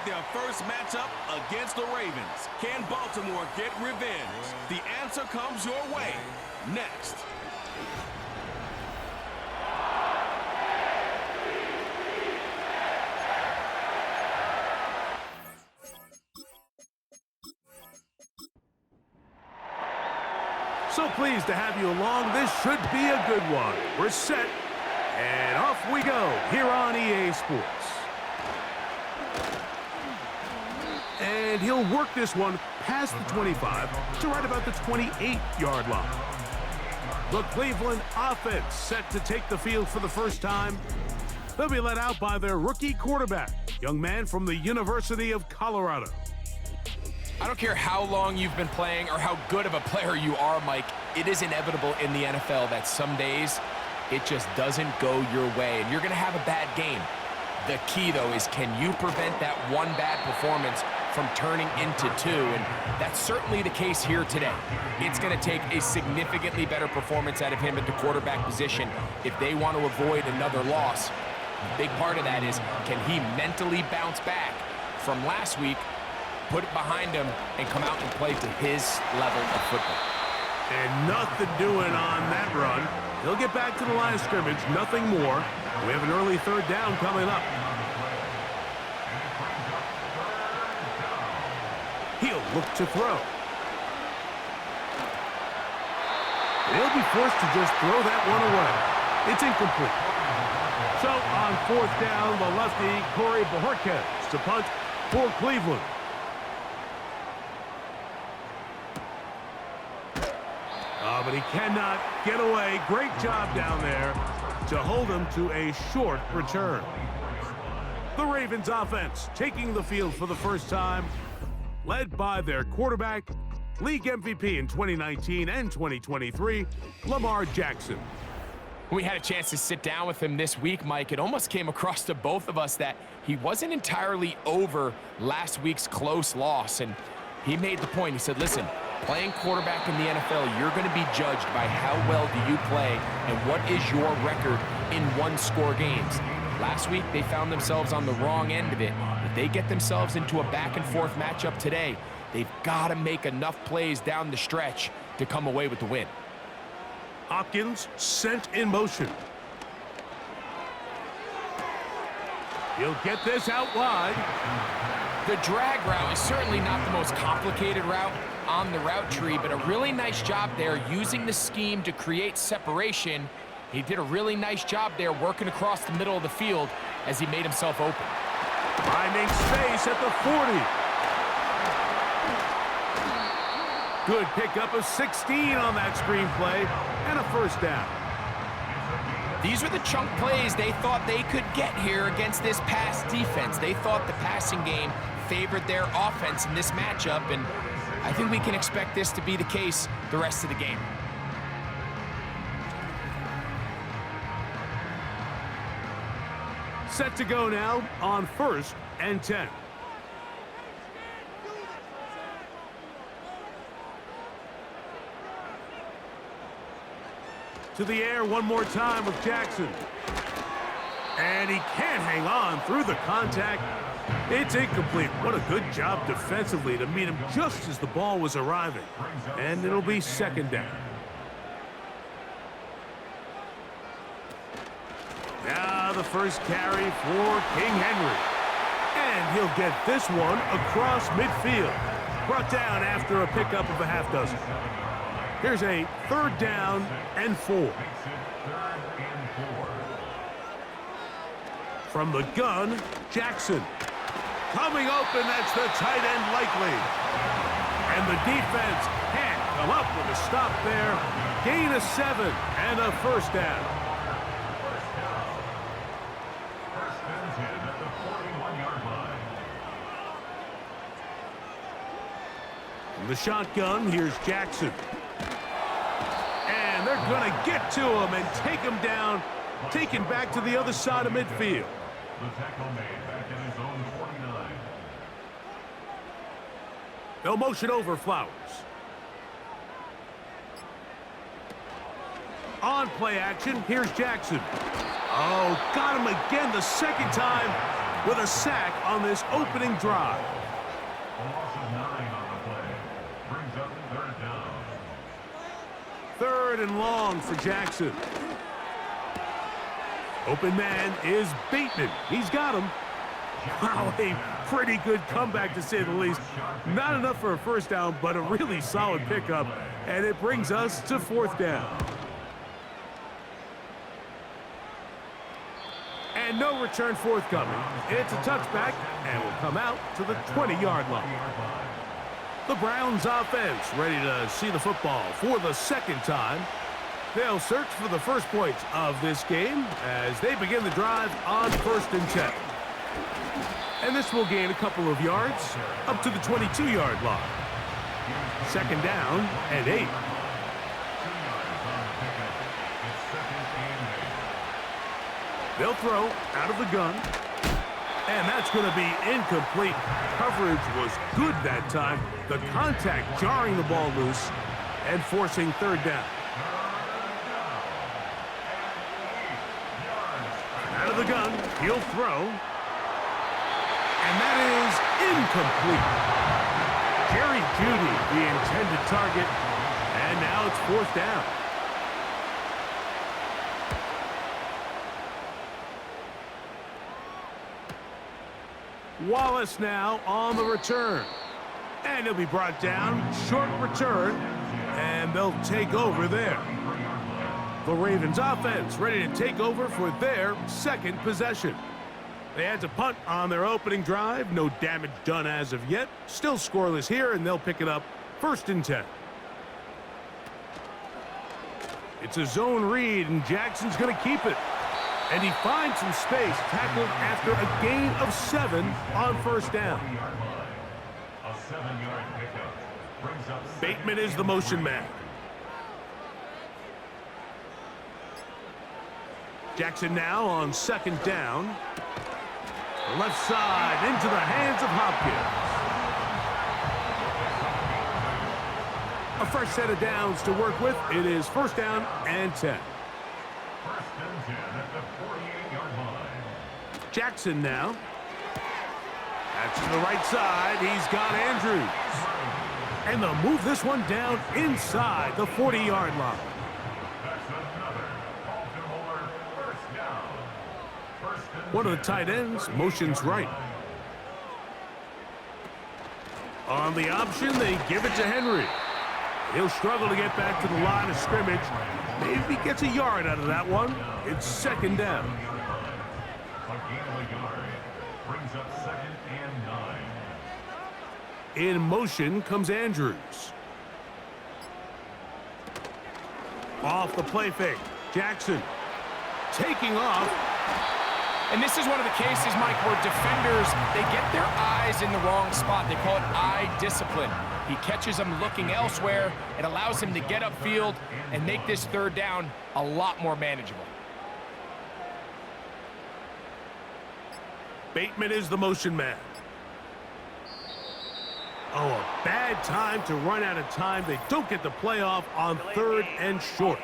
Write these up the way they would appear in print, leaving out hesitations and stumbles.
make their first matchup against the Ravens. Can Baltimore get revenge? The answer comes your way next. So pleased to have you along. This should be a good one. We're set, and off we go here on EA Sports. And he'll work this one past the 25 to right about the 28-yard line. The Cleveland offense set to take the field for the first time. They'll be led out by their rookie quarterback, young man from the University of Colorado. I don't care how long you've been playing or how good of a player you are, Mike, it is inevitable in the NFL that some days it just doesn't go your way, and you're going to have a bad game. The key, though, is can you prevent that one bad performance from turning into two, and that's certainly the case here today. It's going to take a significantly better performance out of him at the quarterback position if they want to avoid another loss. A big part of that is, can he mentally bounce back from last week, put it behind him, and come out and play to his level of football? And nothing doing on that run. He'll get back to the line of scrimmage, nothing more. We have an early third down coming up. He'll look to throw. He'll be forced to just throw that one away. It's incomplete. So on fourth down, the lefty, Corey Bojorquez to punt for Cleveland. But he cannot get away. Great job down there to hold him to a short return. The Ravens offense taking the field for the first time, led by their quarterback, league MVP in 2019 and 2023, Lamar Jackson. We had a chance to sit down with him this week, Mike. It almost came across to both of us that he wasn't entirely over last week's close loss, and he made the point. He said, listen, playing quarterback in the NFL, you're going to be judged by how well do you play and what is your record in one-score games. Last week, they found themselves on the wrong end of it. If they get themselves into a back-and-forth matchup today, they've got to make enough plays down the stretch to come away with the win. Hopkins sent in motion. He'll get this out wide. The drag route is certainly not the most complicated route on the route tree, but a really nice job there using the scheme to create separation. He did a really nice job there working across the middle of the field as he made himself open. Finding space at the 40. Good pickup of 16 on that screenplay and a first down. These are the chunk plays they thought they could get here against this pass defense. They thought the passing game favored their offense in this matchup, and I think we can expect this to be the case the rest of the game. Set to go now on 1st and 10. To the air one more time with Jackson. And he can't hang on through the contact. It's incomplete. What a good job defensively to meet him just as the ball was arriving. And it'll be second down. Now the first carry for King Henry. And he'll get this one across midfield. Brought down after a pickup of a half dozen. Here's a third down and 4. From the gun, Jackson. Coming open, that's the tight end likely. And the defense can't come up with a stop there. Gain of 7 and a first down. From the shotgun, here's Jackson. And they're going to get to him and take him down, taken back to the other side of midfield. The tackle made back in his own 49. They'll motion over Flowers. On play action, here's Jackson. Oh, got him again the second time. with a sack on this opening drive. A loss of 9 on the play. Brings up third down. 3rd and long for Jackson. Open man is Bateman. He's got him. Wow, a pretty good comeback to say the least. Not enough for a first down, but a really solid pickup. And it brings us to 4th down. And no return forthcoming. It's a touchback and will come out to the 20-yard line. The Browns offense ready to see the football for the 2nd time. They'll search for the first points of this game as they begin the drive on 1st and 10. And this will gain a couple of yards up to the 22-yard line. 2nd down and 8. They'll throw out of the gun. And that's going to be incomplete. Coverage was good that time. The contact jarring the ball loose and forcing 3rd down. Out of the gun, he'll throw. And that is incomplete. Jerry Jeudy, the intended target. And now it's 4th down. Wallace now on the return. And he'll be brought down. Short return. And they'll take over there. The Ravens offense ready to take over for their 2nd possession. They had to punt on their opening drive. No damage done as of yet. Still scoreless here, and they'll pick it up 1st and 10. It's a zone read, and Jackson's going to keep it. And he finds some space, tackled after a gain of 7 on 1st down. A 7-yard pickup. Brings up Bateman is the motion man. Jackson now on 2nd down. The left side into the hands of Hopkins. A fresh set of downs to work with. It is 1st down and 10. 1st and 10 at the 48-yard line. Jackson now. That's to the right side. He's got Andrews. And they'll move this one down inside the 40-yard line. That's another Baltimore 1st down. 1st and One of the tight ends motions right. On the option, they give it to Henry. He'll struggle to get back to the line of scrimmage. Maybe gets a yard out of that one. It's 2nd down. a gain of a yard. Brings up 2nd and 9. In motion comes Andrews. Off the play fake. Jackson taking off. And this is one of the cases, Mike, where defenders, they get their eyes in the wrong spot. They call it eye discipline. He catches them looking elsewhere. It allows him to get upfield and make this 3rd down a lot more manageable. Bateman is the motion man. Oh, a bad time to run out of time. They don't get the play off on 3rd and short.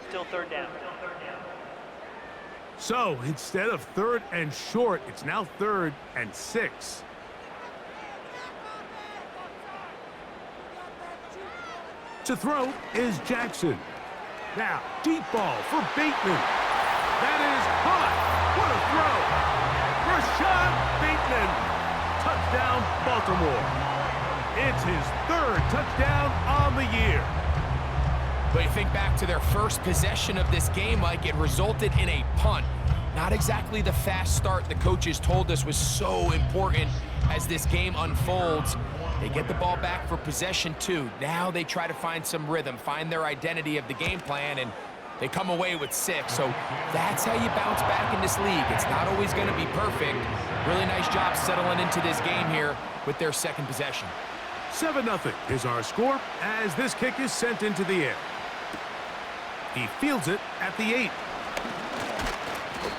Still 3rd down. So instead of 3rd and short, it's now 3rd and 6. To throw is Jackson. Now, deep ball for Bateman. That is hot. What a throw. Rashad Bateman. Touchdown, Baltimore. It's his 3rd touchdown on the year. But you think back to their first possession of this game, Mike, it resulted in a punt. Not exactly the fast start the coaches told us was so important as this game unfolds. They get the ball back for possession 2. Now they try to find some rhythm, find their identity of the game plan, and they come away with 6. So that's how you bounce back in this league. It's not always going to be perfect. Really nice job settling into this game here with their 2nd possession. 7-0 is our score as this kick is sent into the air. He fields it at the 8.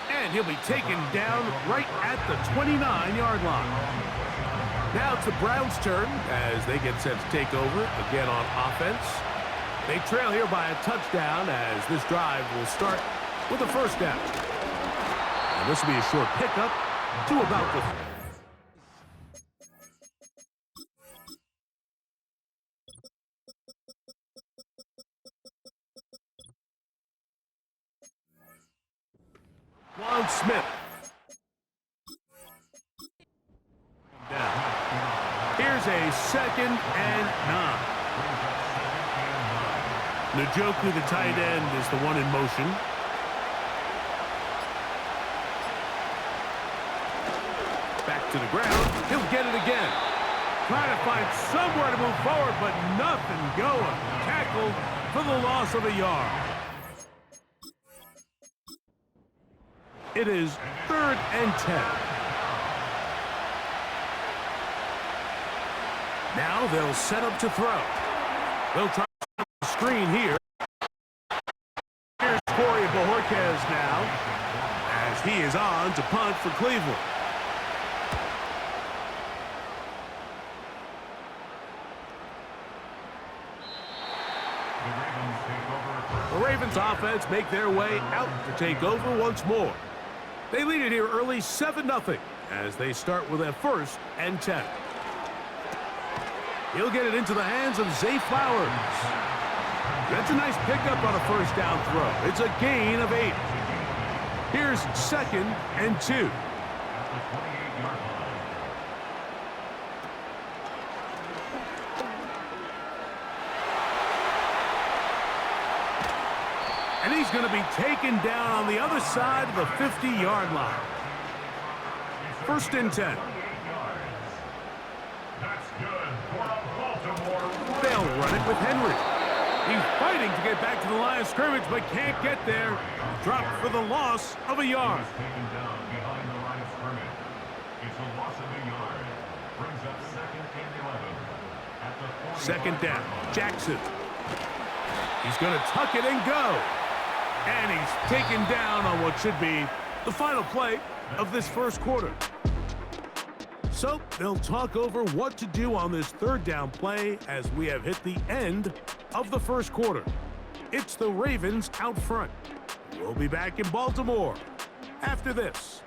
And he'll be taken down right at the 29-yard line. Now it's the Browns' turn as they get set to take over again on offense. They trail here by a touchdown as this drive will start with a first down. And this will be a short pickup to about the... Juan Smith. Down. Here's a 2nd and 9. Njoku, the tight end, is the one in motion. Back to the ground. He'll get it again. Trying to find somewhere to move forward, but nothing going. Tackled for the loss of a yard. It is 3rd and 10. Now they'll set up to throw. They'll try the screen here. Here's Corey Bojorquez now as he is on to punt for Cleveland. The Ravens offense make their way out to take over once more. They lead it here early 7-0 as they start with a 1st and 10. He'll get it into the hands of Zay Flowers. That's a nice pickup on a first down throw. It's a gain of 8. Here's 2nd and 2. And he's going to be taken down on the other side of the 50-yard line. 1st and 10. They'll run it with Henry. He's fighting to get back to the line of scrimmage, but can't get there. Dropped for the loss of a yard. Taken down behind the line of scrimmage. It's a loss of a yard. Brings up 2nd and 11. At the 2nd down. Jackson. He's going to tuck it and go. And he's taken down on what should be the final play of this first quarter. So they'll talk over what to do on this 3rd down play as we have hit the end of the first quarter. It's the Ravens out front. We'll be back in Baltimore after this.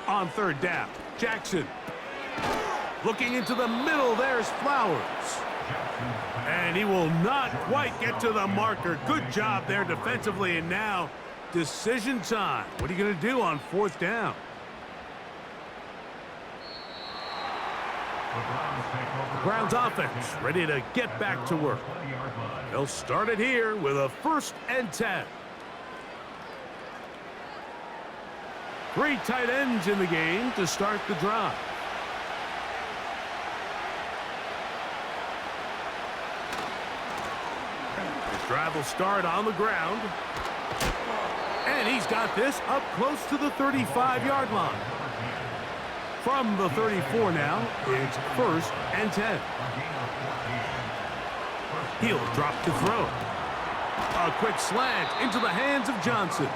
On 3rd down, Jackson. Looking into the middle, there's Flowers. And he will not quite get to the marker. Good job there defensively, and now decision time. What are you going to do on 4th down? The Browns offense ready to get back to work. They'll start it here with a 1st and 10. 3 tight ends in the game to start the drive. This drive will start on the ground. And he's got this up close to the 35-yard line. From the 34 now, it's 1st and 10. He'll drop to throw. A quick slant into the hands of Johnson.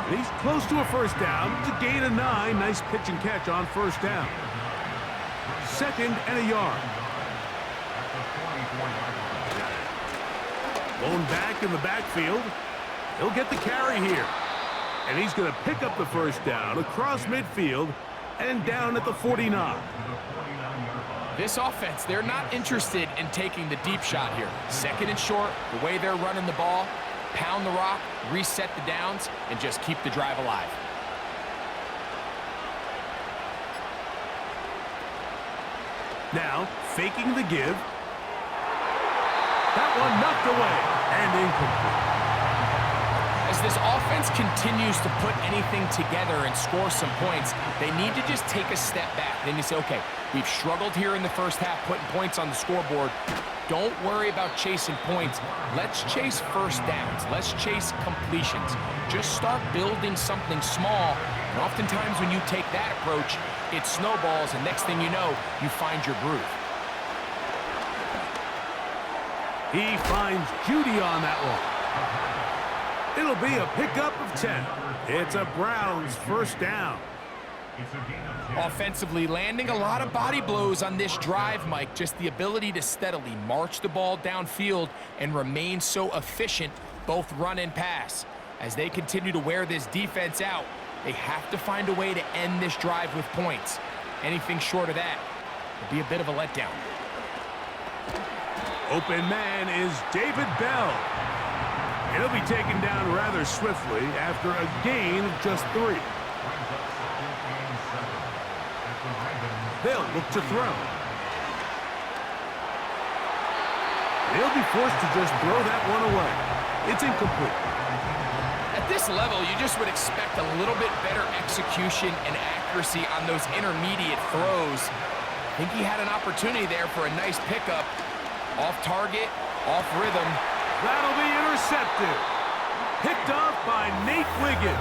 He's close to a first down to gain a 9. Nice pitch and catch on 1st down. 2nd and a yard. Blown back in the backfield. He'll get the carry here. And he's going to pick up the first down across midfield and down at the 49. This offense, they're not interested in taking the deep shot here. 2nd and short, the way they're running the ball, pound the rock, reset the downs, and just keep the drive alive. Now, faking the give. That one knocked away and incomplete. As this offense continues to put anything together and score some points, they need to just take a step back. Then you say, okay, we've struggled here in the first half, putting points on the scoreboard. Don't worry about chasing points. Let's chase first downs. Let's chase completions. Just start building something small. And oftentimes when you take that approach, it snowballs, and next thing you know, you find your groove. He finds Judy on that one. It'll be a pickup of 10. It's a Browns first down. Offensively, landing a lot of body blows on this drive, Mike. Just the ability to steadily march the ball downfield and remain so efficient, both run and pass. As they continue to wear this defense out, they have to find a way to end this drive with points. Anything short of that would be a bit of a letdown. Open man is David Bell. He'll be taken down rather swiftly after a gain of just 3. They'll look to throw. He'll be forced to just throw that one away. It's incomplete. At this level, you just would expect a little bit better execution and accuracy on those intermediate throws. I think he had an opportunity there for a nice pickup. Off target, off rhythm. That'll be intercepted. Picked off by Nate Wiggins.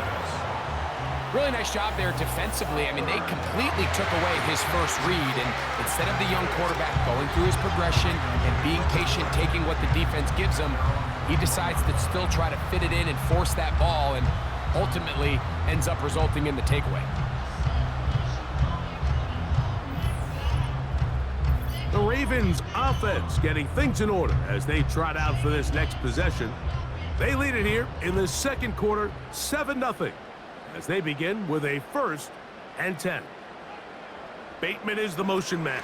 Really nice job there defensively. I mean, they completely took away his first read, and instead of the young quarterback going through his progression and being patient, taking what the defense gives him, he decides to still try to fit it in and force that ball, and ultimately ends up resulting in the takeaway. The Ravens offense getting things in order as they trot out for this next possession. They lead it here in the second quarter, 7-0. As they begin with a 1st and 10. Bateman is the motion man.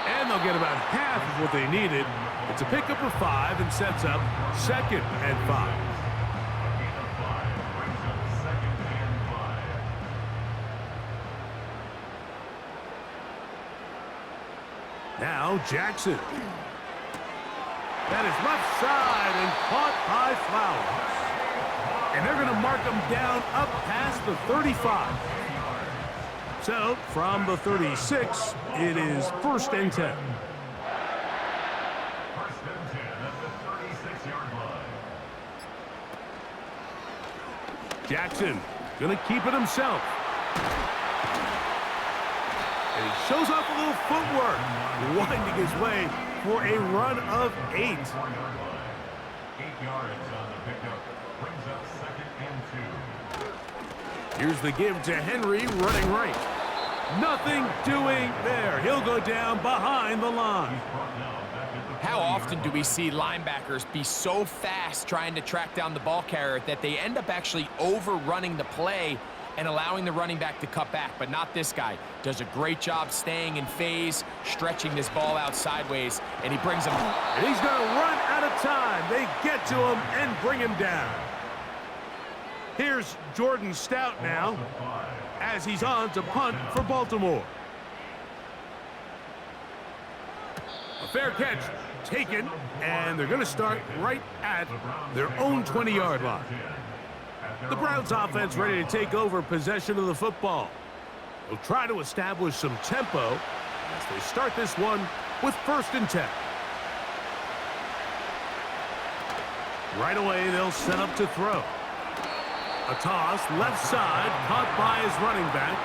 And they'll get about half of what they needed. It's a pickup of 5 and sets up 2nd and 5. Now Jackson. That is left side and caught by Flowers. And they're going to mark him down up past the 35. So, from the 36, it is 1st and 10. First and 10 at the 36-yard line. Jackson going to keep it himself. And he shows off a little footwork, winding his way for a run of 8. 8 yards on the pickup. Brings up 2nd and 2. Here's the give to Henry running right. Nothing doing there. He'll go down behind the line. How often do we see linebackers be so fast trying to track down the ball carrier that they end up actually overrunning the play and allowing the running back to cut back? But not this guy. Does a great job staying in phase, stretching this ball out sideways, and he brings him. And he's going to run out of time. They get to him and bring him down. Here's Jordan Stout now as he's on to punt for Baltimore. A fair catch taken, and they're going to start right at their own 20-yard line. The Browns offense ready to take over possession of the football. They'll try to establish some tempo as they start this one with 1st and 10. Right away, they'll set up to throw. A toss, left side, caught by his running back.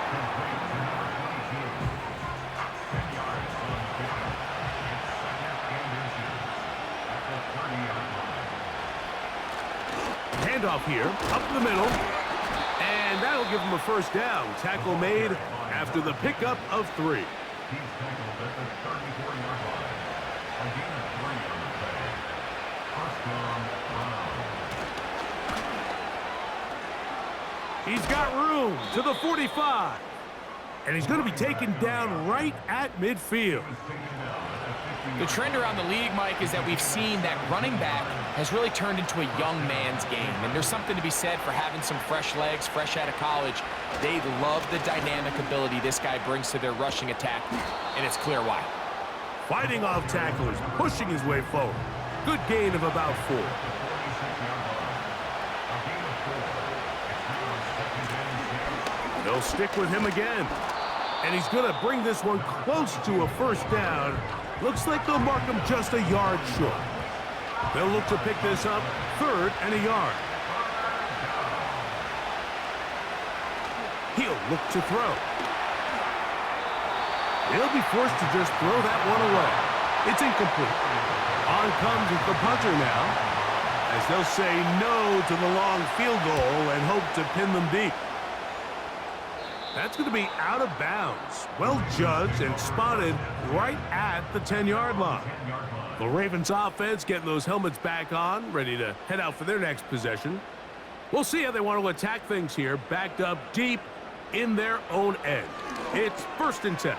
Handoff here, up the middle, and that'll give him a 1st down. Tackle made after the pickup of 3. He's tackled at the 34-yard line. A gain of 3 on the play. 1st down, Brown. He's got room to the 45, and he's going to be taken down right at midfield. The trend around the league, Mike, is that we've seen that running back has really turned into a young man's game. And there's something to be said for having some fresh legs, fresh out of college. They love the dynamic ability this guy brings to their rushing attack, and it's clear why. Fighting off tacklers, pushing his way forward. Good gain of about 4. They'll stick with him again. And he's going to bring this one close to a 1st down. Looks like they'll mark him just a yard short. They'll look to pick this up 3rd and a yard. He'll look to throw. He'll be forced to just throw that one away. It's incomplete. On comes the punter now, as they'll say no to the long field goal and hope to pin them deep. That's going to be out of bounds. Well judged and spotted right at the 10-yard line. The Ravens offense getting those helmets back on, ready to head out for their next possession. We'll see how they want to attack things here, backed up deep in their own end. It's 1st and 10.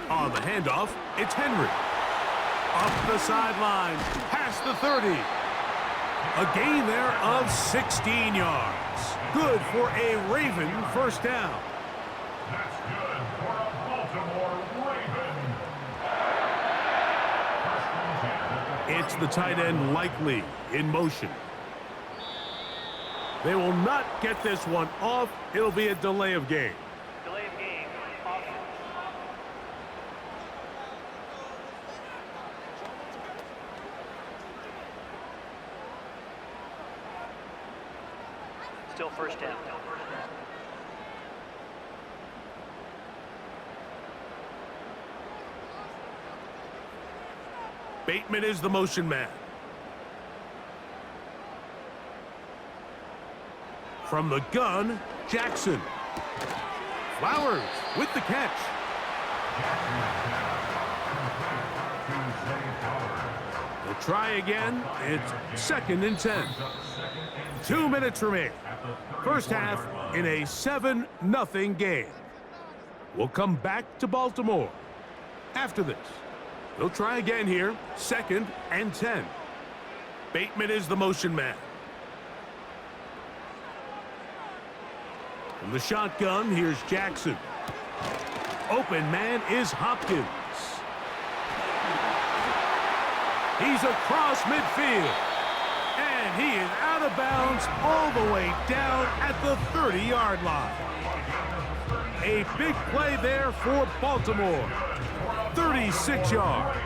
On the handoff, it's Henry. Up the sideline, past the 30. A gain there of 16 yards. Good for a Raven 1st down. That's good for a Baltimore Raven. It's the tight end Likely in motion. They will not get this one off. It'll be a delay of game. Delay of game. Off. Still 1st down. Bateman is the motion man. From the gun, Jackson. Flowers with the catch. They'll try again. It's 2nd and 10. 2 minutes remain. 1st half in a 7-0 game. We'll come back to Baltimore after this. They'll try again here. 2nd and 10. Bateman is the motion man. From the shotgun, here's Jackson. Open man is Hopkins. He's across midfield. And he is out of bounds all the way down at the 30-yard line. A big play there for Baltimore. 36 yards.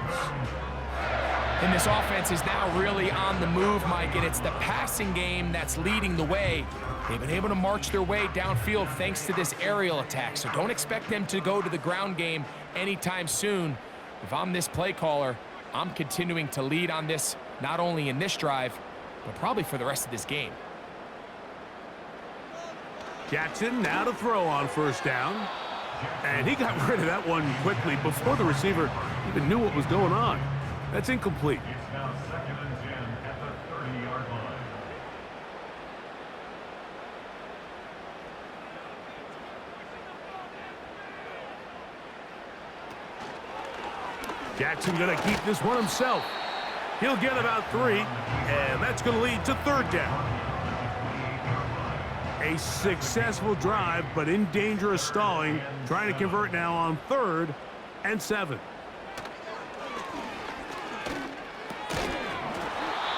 And this offense is now really on the move, Mike, and it's the passing game that's leading the way. They've been able to march their way downfield thanks to this aerial attack, so don't expect them to go to the ground game anytime soon. If I'm this play caller, I'm continuing to lead on this, not only in this drive, but probably for the rest of this game. Jackson now to throw on 1st down. And he got rid of that one quickly before the receiver even knew what was going on. That's incomplete. It's now 2nd and 10 at the 30-yard line. Jackson going to keep this one himself. He'll get about 3, and that's going to lead to 3rd down. A successful drive, but in danger of stalling. Trying to convert now on 3rd and 7.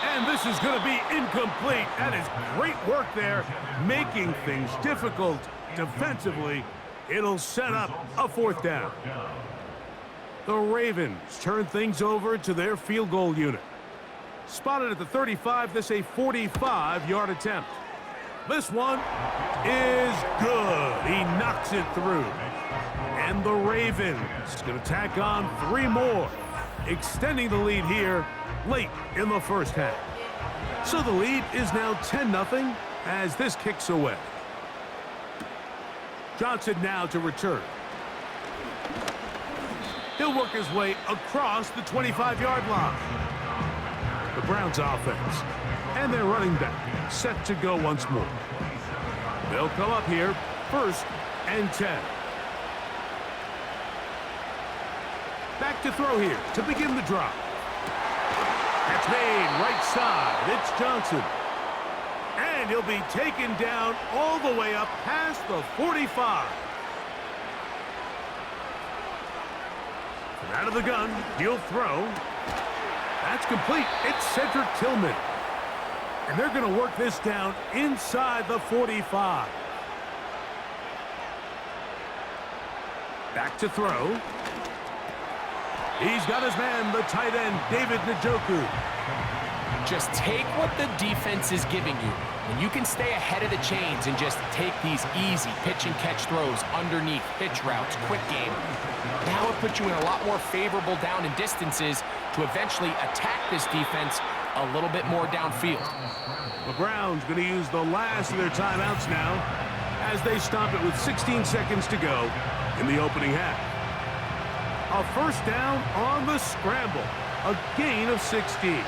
And this is going to be incomplete. That is great work there, making things difficult defensively. It'll set up a 4th down. The Ravens turn things over to their field goal unit. Spotted at the 35, this a 45-yard attempt. This one is good. He knocks it through. And the Ravens going to tack on 3 more, extending the lead here late in the 1st half. So the lead is now 10-0 as this kicks away. Johnson now to return. He'll work his way across the 25-yard line. The Browns offense and their running back set to go once more. They'll come up here 1st and 10. Back to throw here to begin the drive. That's made right side. It's Johnson. And he'll be taken down all the way up past the 45. From out of the gun, he'll throw. That's complete. It's Cedric Tillman. And they're going to work this down inside the 45. Back to throw. He's got his man, the tight end, David Njoku. Just take what the defense is giving you. When you can stay ahead of the chains and just take these easy pitch and catch throws underneath, hitch routes, quick game, now it puts you in a lot more favorable down and distances to eventually attack this defense a little bit more downfield. The Browns going to use the last of their timeouts now as they stop it with 16 seconds to go in the opening half. A first down on the scramble, a gain of 16.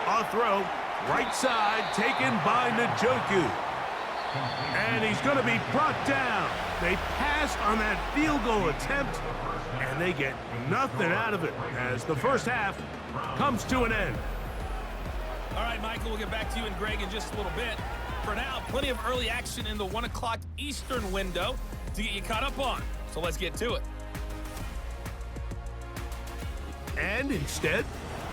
A throw, right side, taken by Njoku. And he's going to be brought down. They pass on that field goal attempt, and they get nothing out of it as the first half comes to an end. All right, Michael, we'll get back to you and Greg in just a little bit. For now, plenty of early action in the 1 o'clock Eastern window to get you caught up on. So let's get to it. And instead,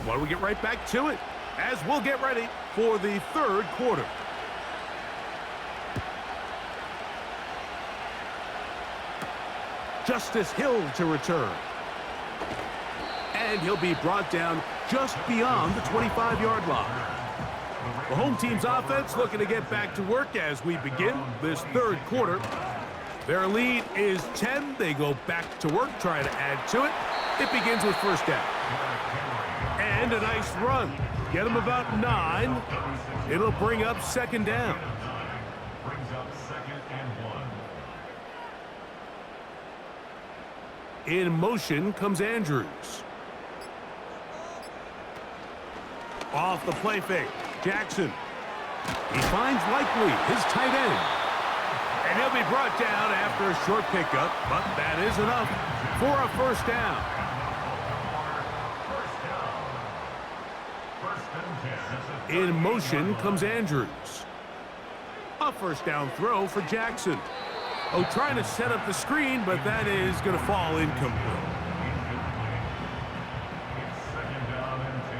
why don't we get right back to it as we'll get ready for the third quarter. Justice Hill to return. And he'll be brought down just beyond the 25-yard line. The home team's offense looking to get back to work as we begin this third quarter. Their lead is 10. They go back to work, trying to add to it. It begins with first down. And a nice run. Get them about 9. It'll bring up second down. Brings up 2nd and 1. In motion comes Andrews. Off the play fake, Jackson. He finds Likely, his tight end. And he'll be brought down after a short pickup, but that is enough for a first down. In motion comes Andrews. A first down throw for Jackson. Oh, trying to set up the screen, but that is going to fall incomplete. It's 2nd down and 10.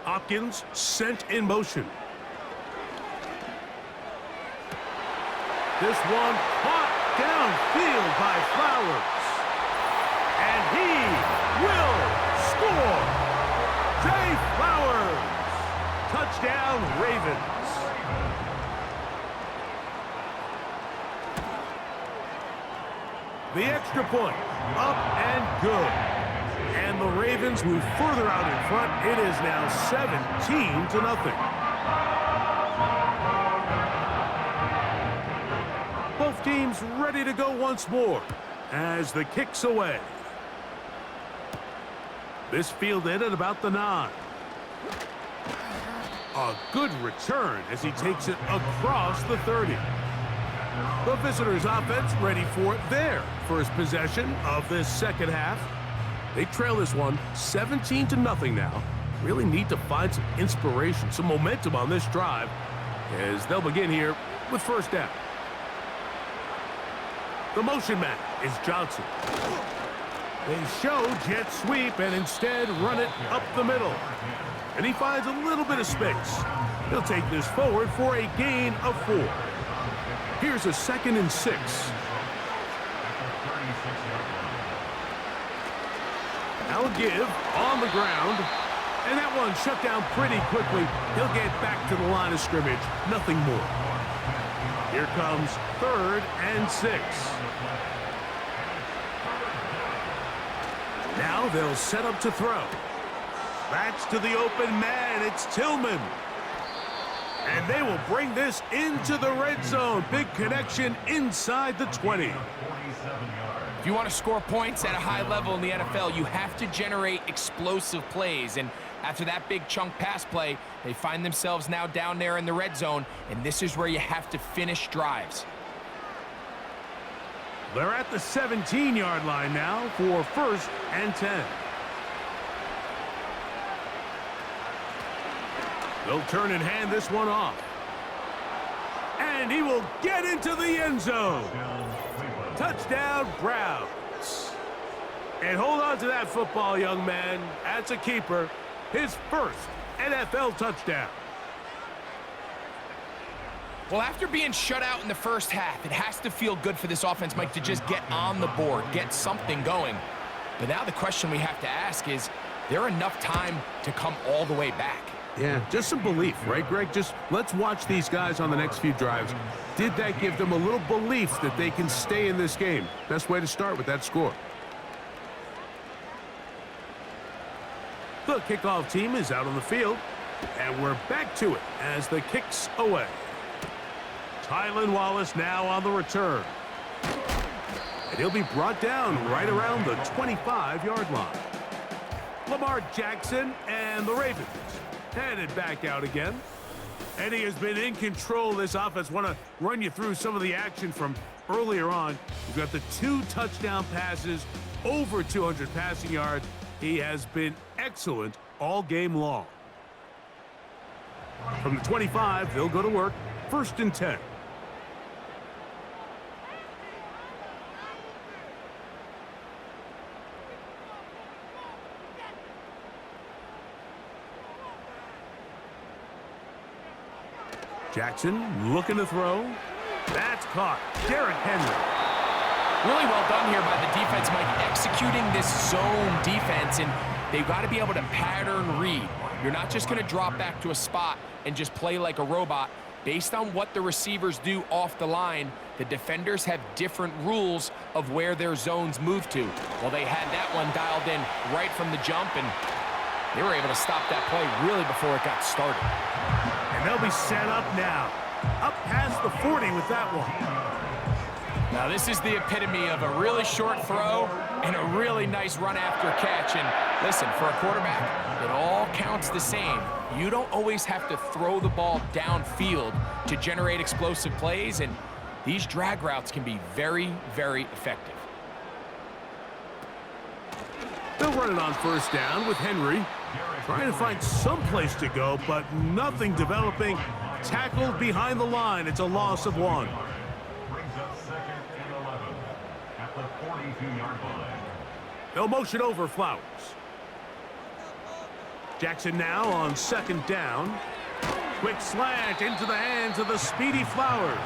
Hopkins sent in motion. This one caught downfield by Flowers. And he will score. Zay Flowers. Touchdown, Ravens. The extra point, up and good. And the Ravens move further out in front. It is now 17-0. Both teams ready to go once more as the kick's away. This fielded at about the 9. A good return as he takes it across the 30. The visitors' offense ready for their first possession of this second half. They trail this one 17-0 now. Really need to find some inspiration, some momentum on this drive as they'll begin here with first down. The motion man is Johnson. They show jet sweep and instead run it up the middle. And he finds a little bit of space. He'll take this forward for a gain of 4. Here's a 2nd and 6. Now a give on the ground. And that one shut down pretty quickly. He'll get back to the line of scrimmage. Nothing more. Here comes 3rd and 6. Now they'll set up to throw. That's to the open man. It's Tillman. And they will bring this into the red zone. Big connection inside the 20. If you want to score points at a high level in the NFL, you have to generate explosive plays. And after that big chunk pass play, they find themselves now down there in the red zone. And this is where you have to finish drives. They're at the 17-yard line now for 1st and 10. They'll turn and hand this one off. And he will get into the end zone. Touchdown, Browns. And hold on to that football, young man. That's a keeper. his first NFL touchdown. Well, after being shut out in the first half, it has to feel good for this offense, Mike, to just get on the board, get something going. But now the question we have to ask is there enough time to come all the way back? Yeah, just some belief, right, Greg? Just let's watch these guys on the next few drives. Did that give them a little belief that they can stay in this game? Best way to start with that score. The kickoff team is out on the field, and we're back to it as the kick's away. Tylan Wallace now on the return. And he'll be brought down right around the 25-yard line. Lamar Jackson and the Ravens headed back out again. And he has been in control of this offense. Want to run you through some of the action from earlier on. We've got the 2 touchdown passes, over 200 passing yards. He has been excellent all game long. From the 25, they'll go to work. 1st and 10. Jackson looking to throw. That's caught. Derrick Henry. Really well done here by the defense, Mike, executing this zone defense, and they've got to be able to pattern read. You're not just going to drop back to a spot and just play like a robot. Based on what the receivers do off the line, the defenders have different rules of where their zones move to. Well, they had that one dialed in right from the jump, and they were able to stop that play really before it got started. And they'll be set up now. Up past the 40 with that one. Now, this is the epitome of a really short throw and a really nice run after catch. And listen, for a quarterback, it all counts the same. You don't always have to throw the ball downfield to generate explosive plays, and these drag routes can be very, very effective. They'll run it on 1st down with Henry. Trying to find some place to go, but nothing developing. Tackled behind the line. It's a loss of 1. Brings up 2nd and 11 at the 42-yard line. They'll motion over Flowers. Jackson now on 2nd down. Quick slant into the hands of the speedy Flowers.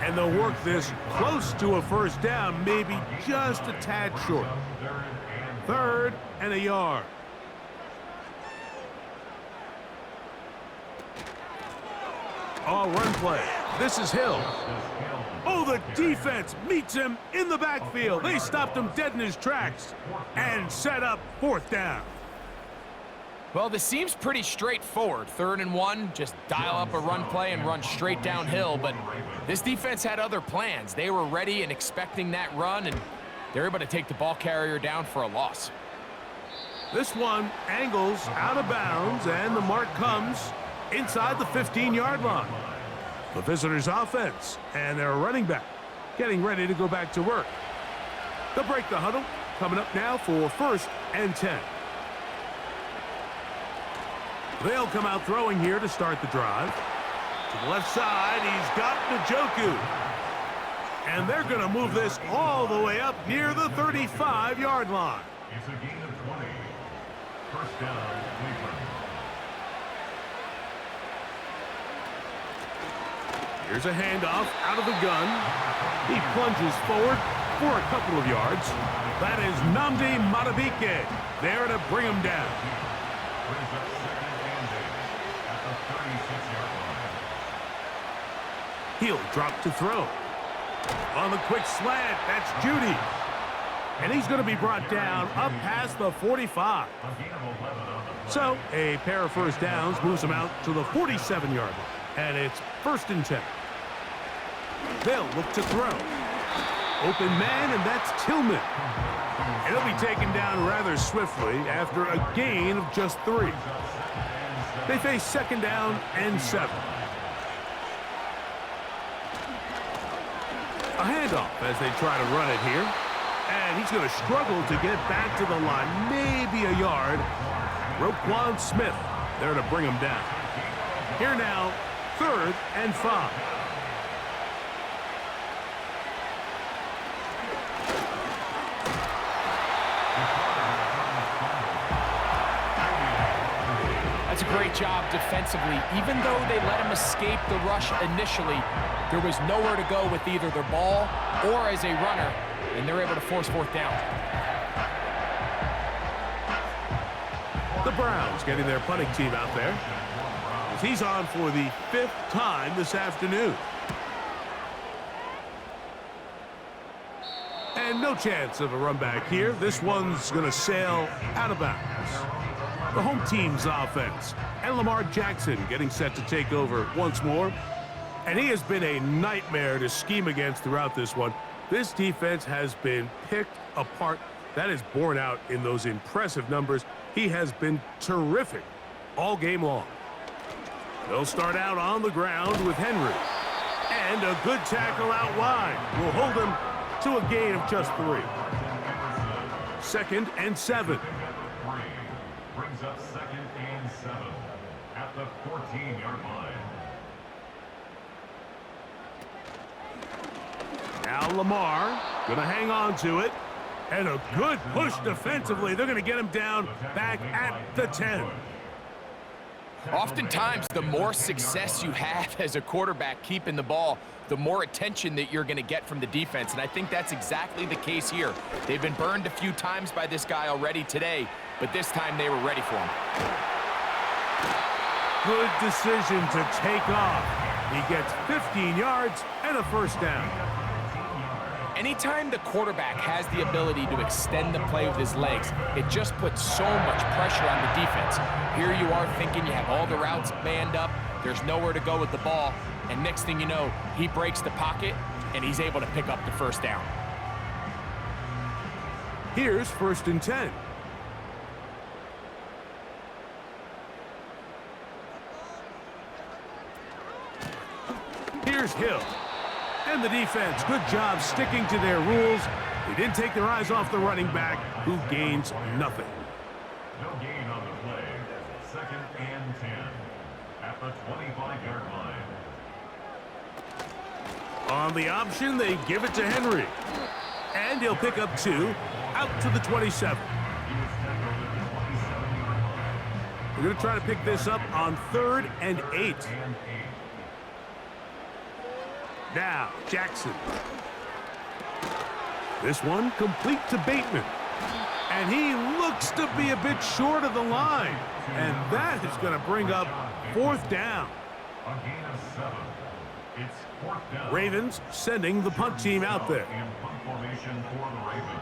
And they'll work this close to a 1st down, maybe just a tad short. 3rd and a yard. Oh, run play. This is Hill. Oh, the defense meets him in the backfield. They stopped him dead in his tracks and set up 4th down. Well, this seems pretty straightforward. 3rd and 1, just dial up a run play and run straight downhill. But this defense had other plans. They were ready and expecting that run, and they're able to take the ball carrier down for a loss. This one angles out of bounds, and the mark comes inside the 15-yard line. The visitors' offense and their running back getting ready to go back to work. They'll break the huddle. Coming up now for 1st and 10. They'll come out throwing here to start the drive. To the left side, he's got Njoku. And they're going to move this all the way up near the 35-yard line. It's a gain of 20. 1st down, Cleveland. Here's a handoff out of the gun. He plunges forward for a couple of yards. That is Nnamdi Madubuike there to bring him down. Brings up 2nd and 8 at the 36-yard line. He'll drop to throw. On the quick slant, that's Judy. And he's going to be brought down up past the 45. A gain of 11 on the play. So a pair of 1st downs moves him out to the 47-yard line. And it's 1st and 10. They'll look to throw. Open man, and that's Tillman. And he'll be taken down rather swiftly after a gain of just 3. They face 2nd down and 7. A handoff as they try to run it here. And he's going to struggle to get back to the line, maybe a yard. Roquan Smith there to bring him down. Here now, 3rd and 5. That's a great job defensively. Even though they let him escape the rush initially, there was nowhere to go with either their ball or as a runner, and they're able to force fourth down. The Browns getting their punting team out there, as he's on for the 5th time this afternoon. And no chance of a run back here. This one's going to sail out of bounds. The home team's offense, and Lamar Jackson getting set to take over once more. And he has been a nightmare to scheme against throughout this one. This defense has been picked apart. That is borne out in those impressive numbers. He has been terrific all game long. They'll start out on the ground with Henry. And a good tackle out wide will hold him to a gain of just 3. 2nd and 7. Brings up 2nd and 7 at the 14-yard line. Now Lamar going to hang on to it. And a good push defensively. They're going to get him down back at the 10. Oftentimes, the more success you have as a quarterback keeping the ball, the more attention that you're going to get from the defense. And I think that's exactly the case here. They've been burned a few times by this guy already today, but this time they were ready for him. Good decision to take off. He gets 15 yards and a first down. Anytime the quarterback has the ability to extend the play with his legs, it just puts so much pressure on the defense. Here you are thinking you have all the routes manned up, there's nowhere to go with the ball, and next thing you know, he breaks the pocket, and he's able to pick up the first down. Here's 1st and 10. Here's Hill. And the defense, good job sticking to their rules. They didn't take their eyes off the running back, who gains nothing. No gain on the play. 2nd and 10 at the 25-yard line. On the option, they give it to Henry. And he'll pick up 2 out to the 27. We're going to try to pick this up on 3rd and 8. Now, Jackson. This one complete to Bateman. And he looks to be a bit short of the line. And that is going to bring up 4th down. A gain of 7. It's 4th down. Ravens sending the punt team out there. In punt formation for the Ravens.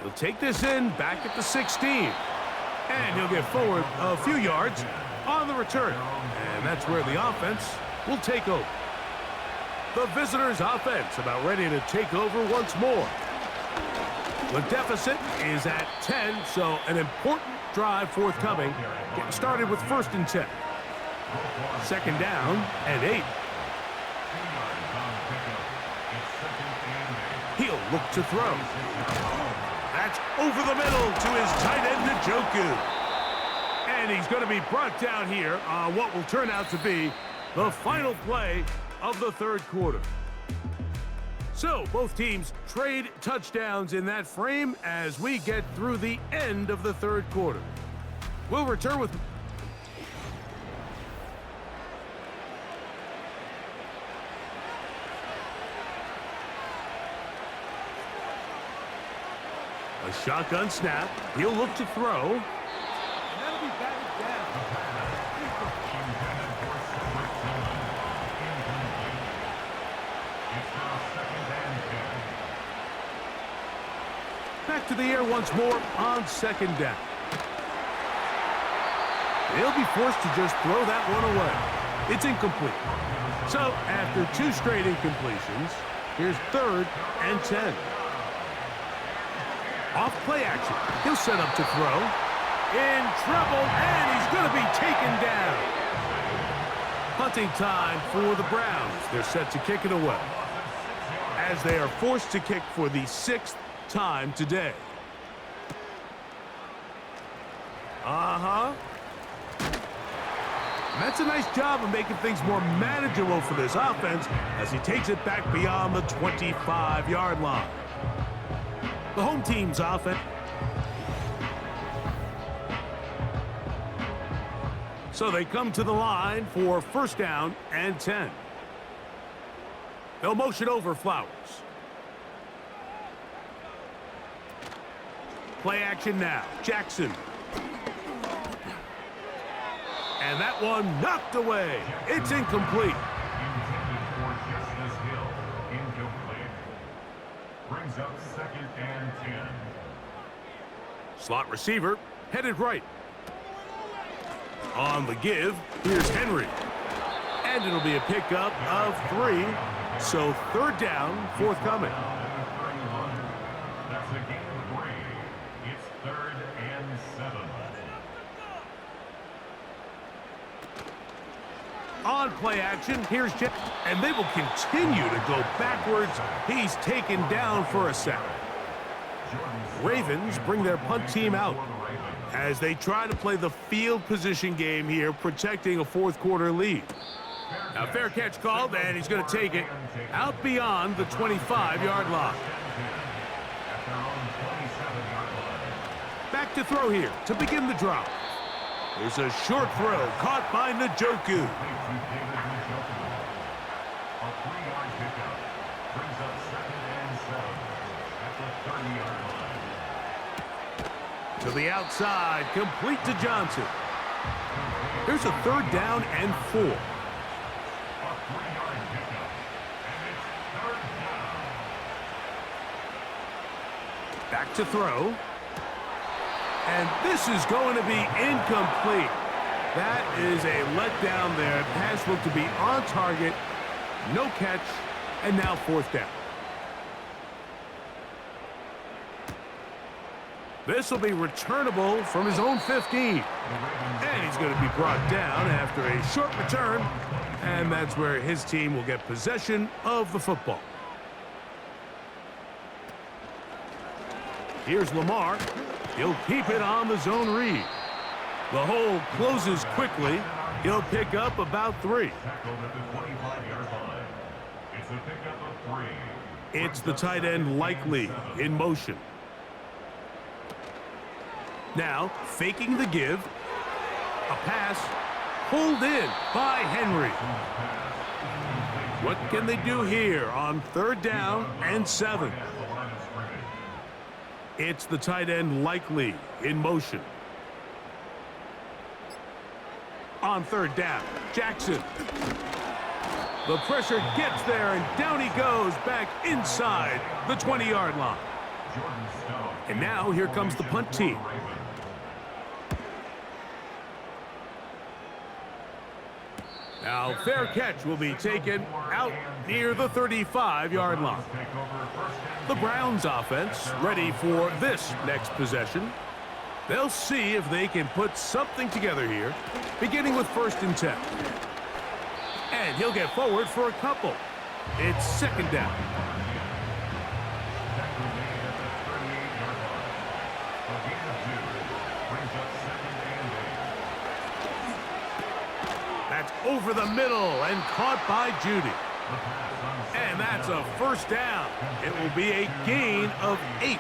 He'll take this in back at the 16. And he'll get forward a few yards on the return. And that's where the offense will take over. The visitors' offense about ready to take over once more. The deficit is at 10, so an important drive forthcoming. Getting started with 1st and 10. 2nd down and 8. He'll look to throw. That's over the middle to his tight end, Njoku. And he's going to be brought down here on what will turn out to be the final play of the 3rd quarter. So both teams trade touchdowns in that frame as we get through the end of the 3rd quarter. We'll return with... a shotgun snap. He'll look to throw. And that'll be batted down. Back to the air once more on 2nd down. They'll be forced to just throw that one away. It's incomplete. So after 2 straight incompletions, here's 3rd and 10. Off play action. He'll set up to throw. In trouble, and he's going to be taken down. Punting time for the Browns. They're set to kick it away, as they are forced to kick for the 6th time today. That's a nice job of making things more manageable for this offense as he takes it back beyond the 25-yard line. The home team's offense. So they come to the line for first down and 10. They'll motion over Flowers. Play action now. Jackson. And that one knocked away. It's incomplete. Intended for Justice Hill. Incomplete. Brings up second and 10. Slot receiver headed right. On the give, here's Henry. And it'll be a pickup of 3. So third down, forthcoming. That's a gain of 3. It's third and 7. On play action, here's Jeff. And they will continue to go backwards. He's taken down for a sack. Ravens bring their punt team out as they try to play the field position game here, protecting a fourth quarter lead. Now, fair catch called, and he's going to take it out beyond the 25-yard line. Back to throw here to begin the drive. There's a short throw caught by Njoku. A 3-yard pickup brings up second and 7 at the 30-yard line. To the outside, complete to Johnson. Here's a third down and 4. A 3-yard pickup, and it's third down. Back to throw. And this is going to be incomplete. That is a letdown there. Pass looked to be on target. No catch. And now fourth down. This will be returnable from his own 15. And he's going to be brought down after a short return. And that's where his team will get possession of the football. Here's Lamar. He'll keep it on the zone read. The hole closes quickly. He'll pick up about 3. Tackled at the 25-yard line. It's a pickup of 3. It's the tight end Likely in motion. Now, faking the give. A pass pulled in by Henry. What can they do here on third down and 7? It's the tight end Likely in motion. On third down, Jackson. The pressure gets there, and down he goes back inside the 20-yard line. And now here comes the punt team. Now, fair catch will be taken out near the 35-yard line. The Browns offense ready for this next possession. They'll see if they can put something together here, beginning with first and 10. And he'll get forward for a couple. It's second down. That's over the middle and caught by Judy. And that's a first down. It will be a gain of 8.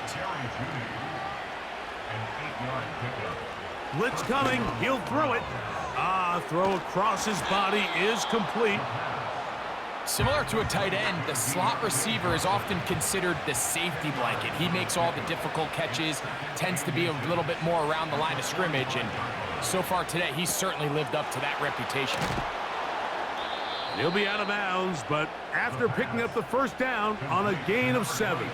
Blitz coming. He'll throw it. Throw across his body is complete. Similar to a tight end, the slot receiver is often considered the safety blanket. He makes all the difficult catches, tends to be a little bit more around the line of scrimmage, and so far today, he's certainly lived up to that reputation. He'll be out of bounds, but after picking up the first down on a gain of 7.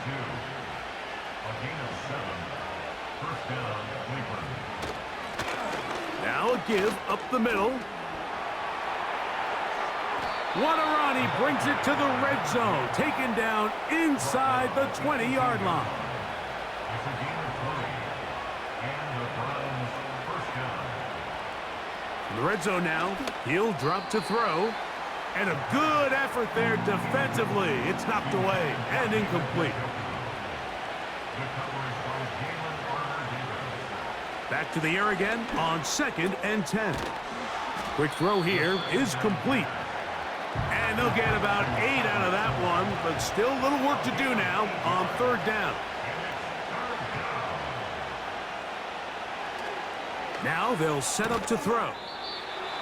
Now a give up the middle. What a run. He brings it to the red zone. Taken down inside the 20-yard line. In the red zone now, he'll drop to throw. And a good effort there defensively. It's knocked away and incomplete. Back to the air again on second and 10. Quick throw here is complete. And they'll get about 8 out of that one, but still a little work to do now on third down. Now they'll set up to throw.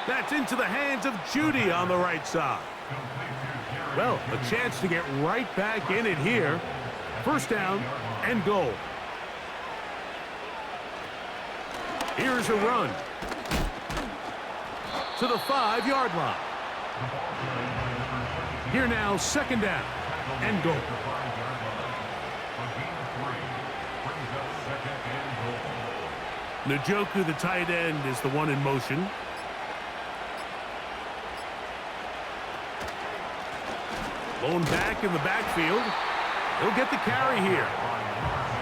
That's into the hands of Judy on the right side. Well, a chance to get right back in it here. First down and goal. Here's a run to the 5-yard line. Here now, second down and goal. Njoku, the tight end, is the one in motion. Blown back in the backfield. He'll get the carry here.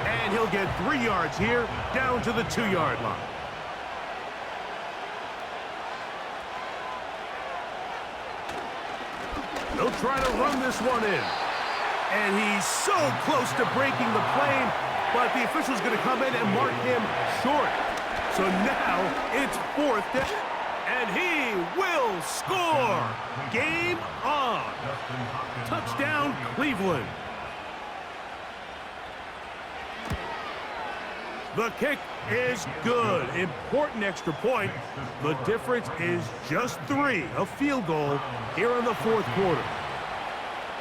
And he'll get 3 yards here, down to the 2-yard line. They'll try to run this one in. And he's so close to breaking the plane, but the official's going to come in and mark him short. So now it's 4th down. And he will score. Game on. Touchdown, Cleveland. The kick is good. Important extra point. The difference is just 3, a field goal here in the 4th quarter.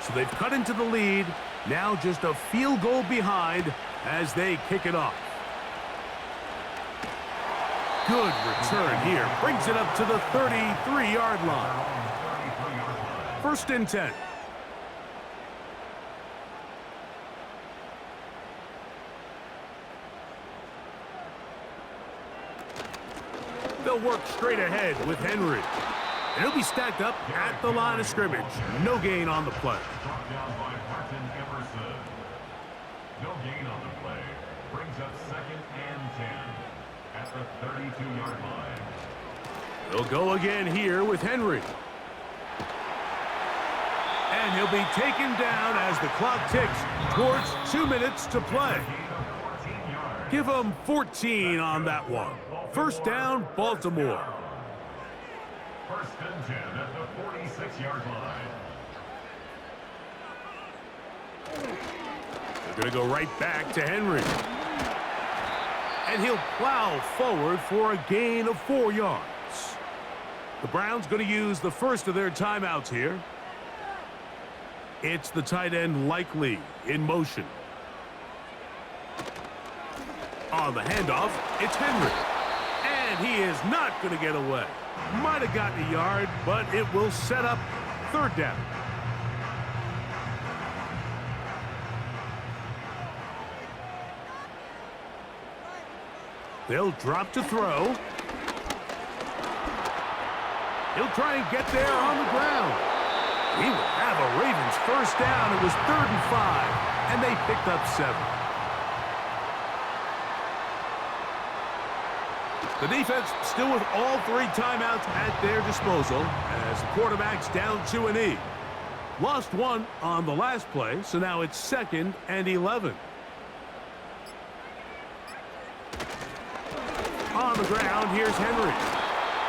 So they've cut into the lead. Now just a field goal behind as they kick it off. Good return here. Brings it up to the 33-yard line. 1st and 10. They'll work straight ahead with Henry. And he'll be stacked up at the line of scrimmage. No gain on the play. No gain on the play. Brings up 2nd and 10 at the 32-yard line. They'll go again here with Henry. And he'll be taken down as the clock ticks towards 2 minutes to play. Give him 14 on that one. First down, Baltimore. 1st and 10 at the 46-yard line. They're going to go right back to Henry. And he'll plow forward for a gain of 4 yards. The Browns going to use the first of their timeouts here. It's the tight end Likely in motion. On the handoff, it's Henry. And he is not going to get away. Might have gotten a yard, but it will set up 3rd down. They'll drop to throw. He'll try and get there on the ground. He will have a Ravens first down. It was 3rd and 5, and they picked up 7. The defense still with all 3 timeouts at their disposal as the quarterback's down to a knee. Lost 1 on the last play, so now it's 2nd and 11. On the ground, here's Henry.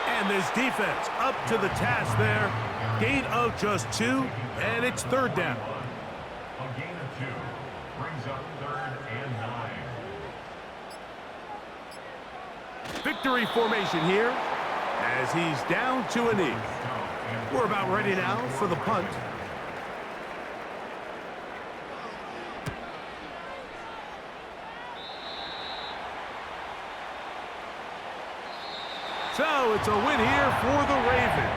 And this defense up to the task there. Gain of just 2, and it's 3rd down. A gain of 2 brings up 3rd and 9. Victory formation here as he's down to a knee. We're about ready now for the punt. So it's a win here for the Ravens.